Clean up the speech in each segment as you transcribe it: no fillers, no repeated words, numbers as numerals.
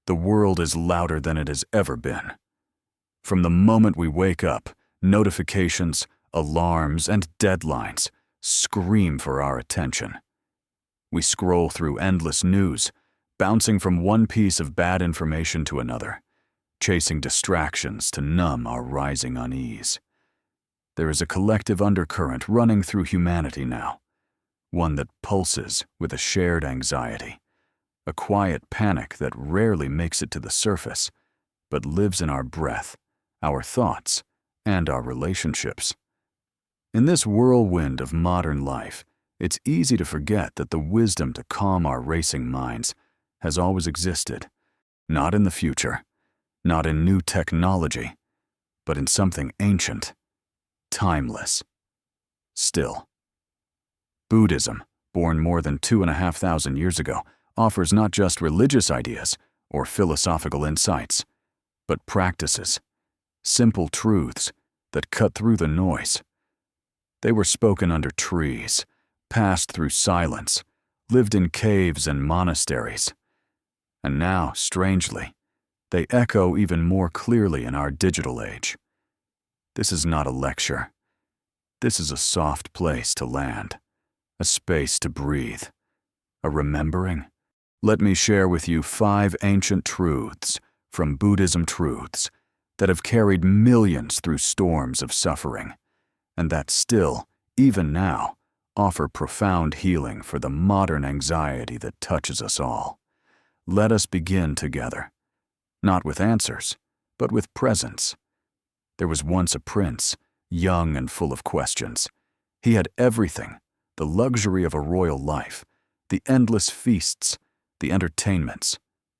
The world is louder than it has ever been. From the moment we wake up, notifications, alarms, and deadlines scream for our attention. We scroll through endless news, bouncing from one piece of bad information to another, chasing distractions to numb our rising unease. There is a collective undercurrent running through humanity now, one that pulses with a shared anxiety, a quiet panic that rarely makes it to the surface, but lives in our breath, our thoughts, and our relationships. In this whirlwind of modern life, it's easy to forget that the wisdom to calm our racing minds has always existed, not in the future, not in new technology, but in something ancient, timeless, still. Buddhism, born more than 2,500 years ago, offers not just religious ideas or philosophical insights, but practices, simple truths that cut through the noise. They were spoken under trees, passed through silence, lived in caves and monasteries. And now, strangely, they echo even more clearly in our digital age. This is not a lecture. This is a soft place to land, a space to breathe, a remembering. Let me share with you 5 ancient truths from Buddhism truths that have carried millions through storms of suffering, and that still, even now, offer profound healing for the modern anxiety that touches us all. Let us begin together, not with answers, but with presence. There was once a prince, young and full of questions. He had everything, the luxury of a royal life, the endless feasts, the entertainments,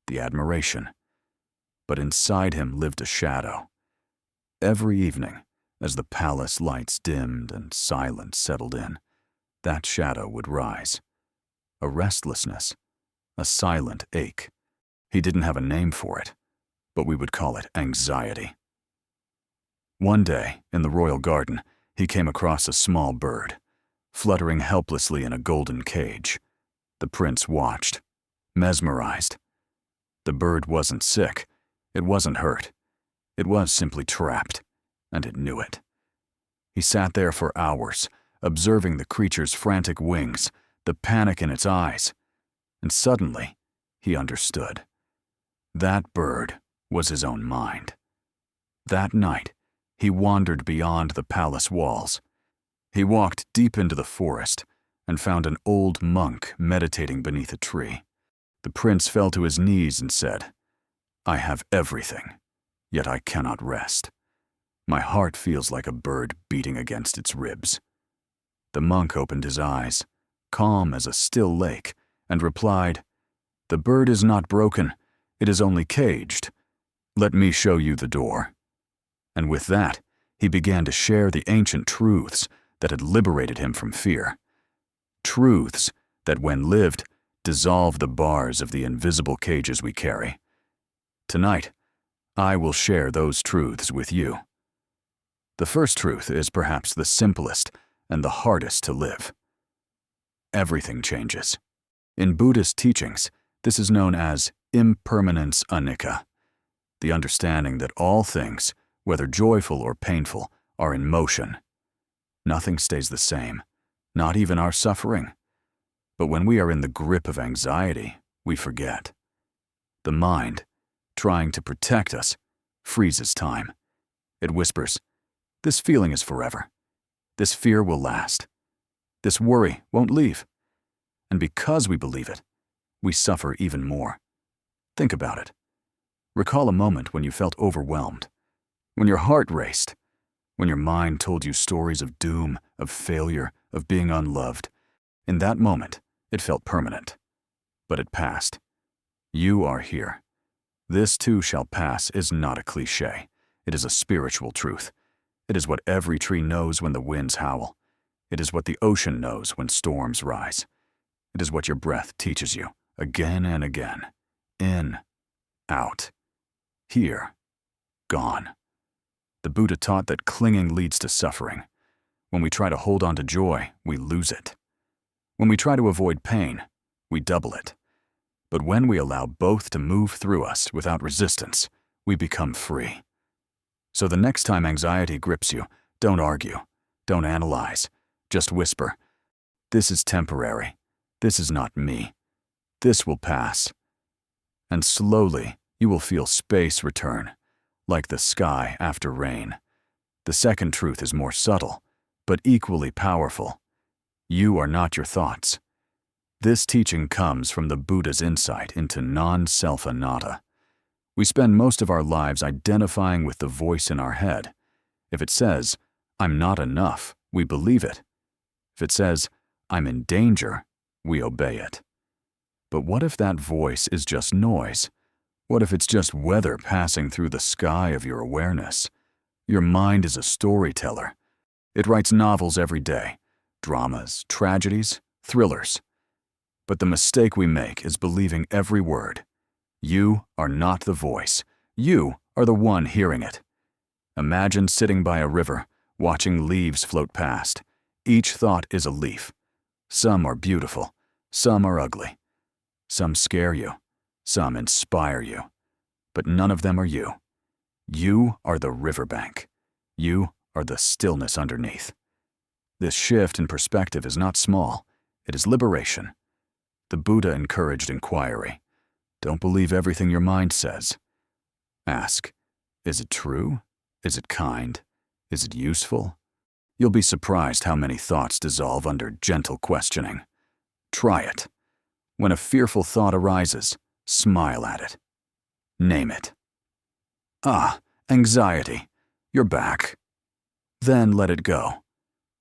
the admiration. But inside him lived a shadow. Every evening, as the palace lights dimmed and silence settled in, that shadow would rise. A restlessness, a silent ache. He didn't have a name for it, but we would call it anxiety. One day, in the royal garden, he came across a small bird, fluttering helplessly in a golden cage. The prince watched, mesmerized. The bird wasn't sick, it wasn't hurt. It was simply trapped, and it knew it. He sat there for hours, observing the creature's frantic wings, the panic in its eyes, and suddenly, he understood. That bird was his own mind. That night, he wandered beyond the palace walls. He walked deep into the forest and found an old monk meditating beneath a tree. The prince fell to his knees and said, "I have everything, yet I cannot rest. My heart feels like a bird beating against its ribs." The monk opened his eyes, calm as a still lake, and replied, "The bird is not broken, it is only caged. Let me show you the door." And with that, he began to share the ancient truths that had liberated him from fear. Truths that, when lived, dissolve the bars of the invisible cages we carry. Tonight, I will share those truths with you. The first truth is perhaps the simplest and the hardest to live. Everything changes. In Buddhist teachings, this is known as impermanence anicca, the understanding that all things, whether joyful or painful, are in motion. Nothing stays the same, not even our suffering. But when we are in the grip of anxiety, we forget. The mind, trying to protect us, freezes time. It whispers, "This feeling is forever. This fear will last. This worry won't leave." And because we believe it, we suffer even more. Think about it. Recall a moment when you felt overwhelmed, when your heart raced, when your mind told you stories of doom, of failure, of being unloved. In that moment, it felt permanent. But it passed. You are here. "This too shall pass" is not a cliché. It is a spiritual truth. It is what every tree knows when the winds howl. It is what the ocean knows when storms rise. It is what your breath teaches you, again and again. In, out, here, gone. The Buddha taught that clinging leads to suffering. When we try to hold on to joy, we lose it. When we try to avoid pain, we double it. But when we allow both to move through us without resistance, we become free. So the next time anxiety grips you, don't argue, don't analyze, just whisper, "This is temporary. This is not me. This will pass." And slowly, you will feel space return, like the sky after rain. The second truth is more subtle, but equally powerful. You are not your thoughts. This teaching comes from the Buddha's insight into non-self anatta. We spend most of our lives identifying with the voice in our head. If it says, "I'm not enough," we believe it. If it says, "I'm in danger," we obey it. But what if that voice is just noise? What if it's just weather passing through the sky of your awareness? Your mind is a storyteller. It writes novels every day, dramas, tragedies, thrillers. But the mistake we make is believing every word. You are not the voice. You are the one hearing it. Imagine sitting by a river, watching leaves float past. Each thought is a leaf. Some are beautiful, some are ugly. Some scare you, some inspire you. But none of them are you. You are the riverbank. You are the stillness underneath. This shift in perspective is not small. It is liberation. The Buddha encouraged inquiry. Don't believe everything your mind says. Ask, is it true? Is it kind? Is it useful? You'll be surprised how many thoughts dissolve under gentle questioning. Try it. When a fearful thought arises, smile at it. Name it. Ah, anxiety. You're back. Then let it go,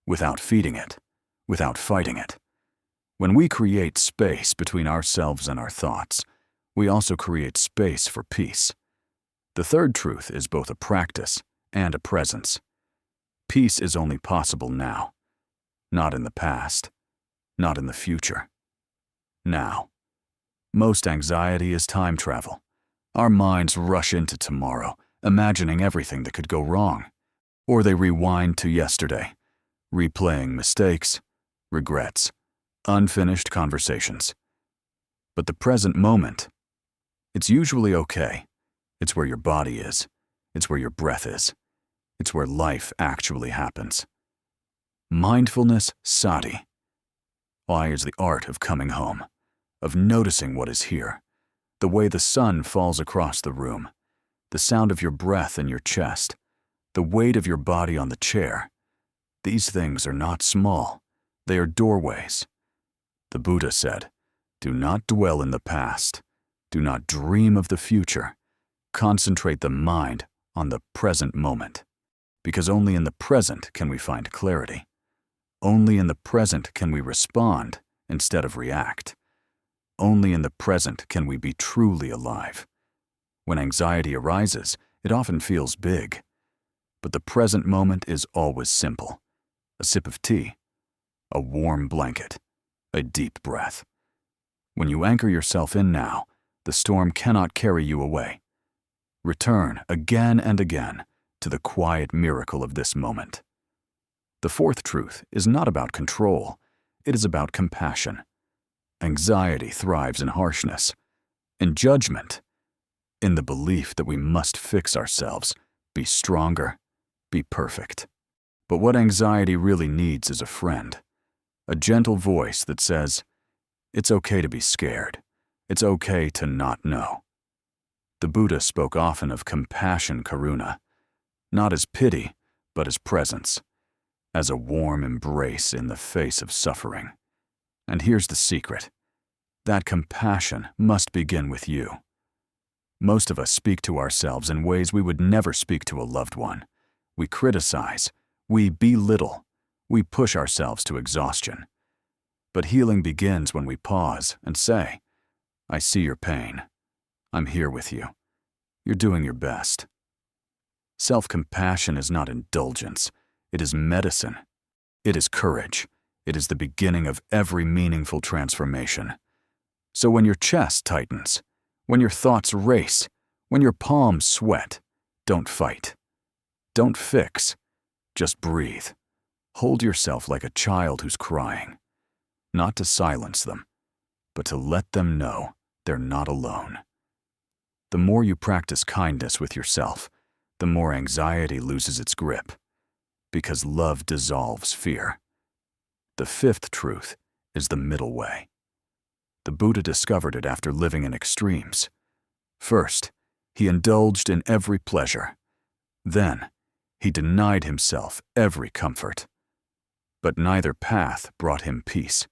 without feeding it, without fighting it. When we create space between ourselves and our thoughts, we also create space for peace. The third truth is both a practice and a presence. Peace is only possible now, not in the past, not in the future. Now. Most anxiety is time travel. Our minds rush into tomorrow, imagining everything that could go wrong. Or they rewind to yesterday, replaying mistakes, regrets, unfinished conversations. But the present moment, it's usually okay. It's where your body is. It's where your breath is. It's where life actually happens. Mindfulness sati. Why is the art of coming home, of noticing what is here, the way the sun falls across the room, the sound of your breath in your chest, the weight of your body on the chair. These things are not small. They are doorways. The Buddha said, "Do not dwell in the past. Do not dream of the future. Concentrate the mind on the present moment. Because only in the present can we find clarity. Only in the present can we respond instead of react. Only in the present can we be truly alive. When anxiety arises, it often feels big. But the present moment is always simple. A sip of tea, a warm blanket, a deep breath. When you anchor yourself in now, the storm cannot carry you away. Return again and again to the quiet miracle of this moment. The fourth truth is not about control. It is about compassion. Anxiety thrives in harshness, in judgment, in the belief that we must fix ourselves, be stronger, be perfect. But what anxiety really needs is a friend, a gentle voice that says, "It's okay to be scared. It's okay to not know." The Buddha spoke often of compassion karuna, not as pity, but as presence, as a warm embrace in the face of suffering. And here's the secret. That compassion must begin with you. Most of us speak to ourselves in ways we would never speak to a loved one. We criticize, we belittle, we push ourselves to exhaustion. But healing begins when we pause and say, "I see your pain. I'm here with you. You're doing your best." Self-compassion is not indulgence. It is medicine. It is courage. It is the beginning of every meaningful transformation. So when your chest tightens, when your thoughts race, when your palms sweat, don't fight. Don't fix. Just breathe. Hold yourself like a child who's crying. Not to silence them, but to let them know they're not alone. The more you practice kindness with yourself, the more anxiety loses its grip, because love dissolves fear. The fifth truth is the middle way. The Buddha discovered it after living in extremes. First, he indulged in every pleasure. Then, he denied himself every comfort. But neither path brought him peace.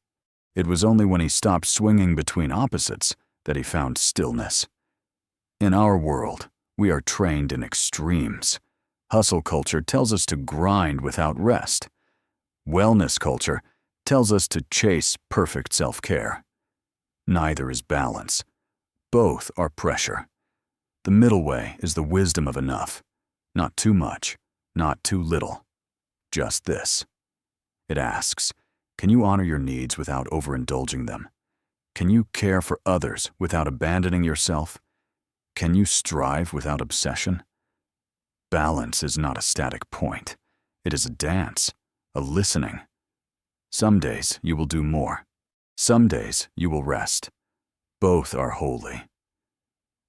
It was only when he stopped swinging between opposites that he found stillness. In our world, we are trained in extremes. Hustle culture tells us to grind without rest. Wellness culture tells us to chase perfect self-care. Neither is balance. Both are pressure. The middle way is the wisdom of enough. Not too much, not too little. Just this. It asks, can you honor your needs without overindulging them? Can you care for others without abandoning yourself? Can you strive without obsession? Balance is not a static point. It is a dance, a listening. Some days you will do more. Some days you will rest. Both are holy.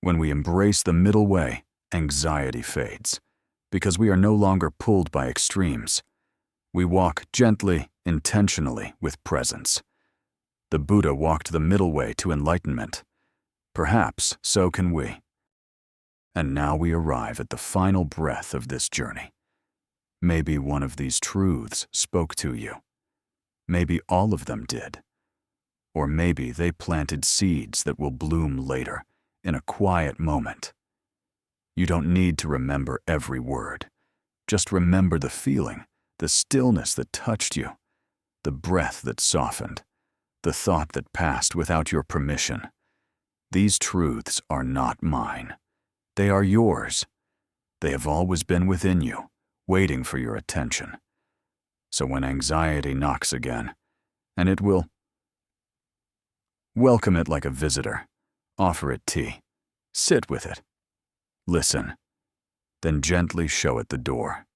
When we embrace the middle way, anxiety fades, because we are no longer pulled by extremes. We walk gently, intentionally, with presence. The Buddha walked the middle way to enlightenment. Perhaps so can we. And now we arrive at the final breath of this journey. Maybe one of these truths spoke to you. Maybe all of them did. Or maybe they planted seeds that will bloom later, in a quiet moment. You don't need to remember every word. Just remember the feeling, the stillness that touched you, the breath that softened, the thought that passed without your permission. These truths are not mine. They are yours. They have always been within you, waiting for your attention. So when anxiety knocks again, and it will, welcome it like a visitor. Offer it tea. Sit with it. Listen. Then gently show it the door,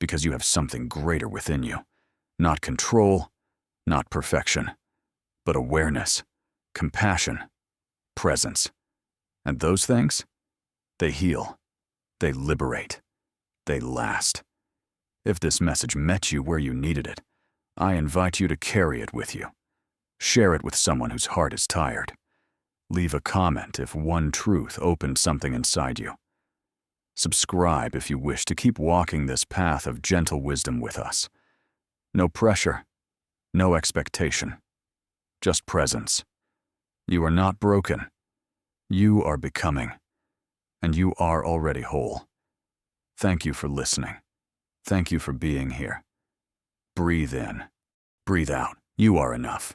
because you have something greater within you. Not control, not perfection, but awareness, compassion, presence. And those things? They heal. They liberate. They last. If this message met you where you needed it, I invite you to carry it with you. Share it with someone whose heart is tired. Leave a comment if one truth opened something inside you. Subscribe if you wish to keep walking this path of gentle wisdom with us. No pressure, no expectation, just presence. You are not broken. You are becoming, and you are already whole. Thank you for listening. Thank you for being here. Breathe in, breathe out. You are enough.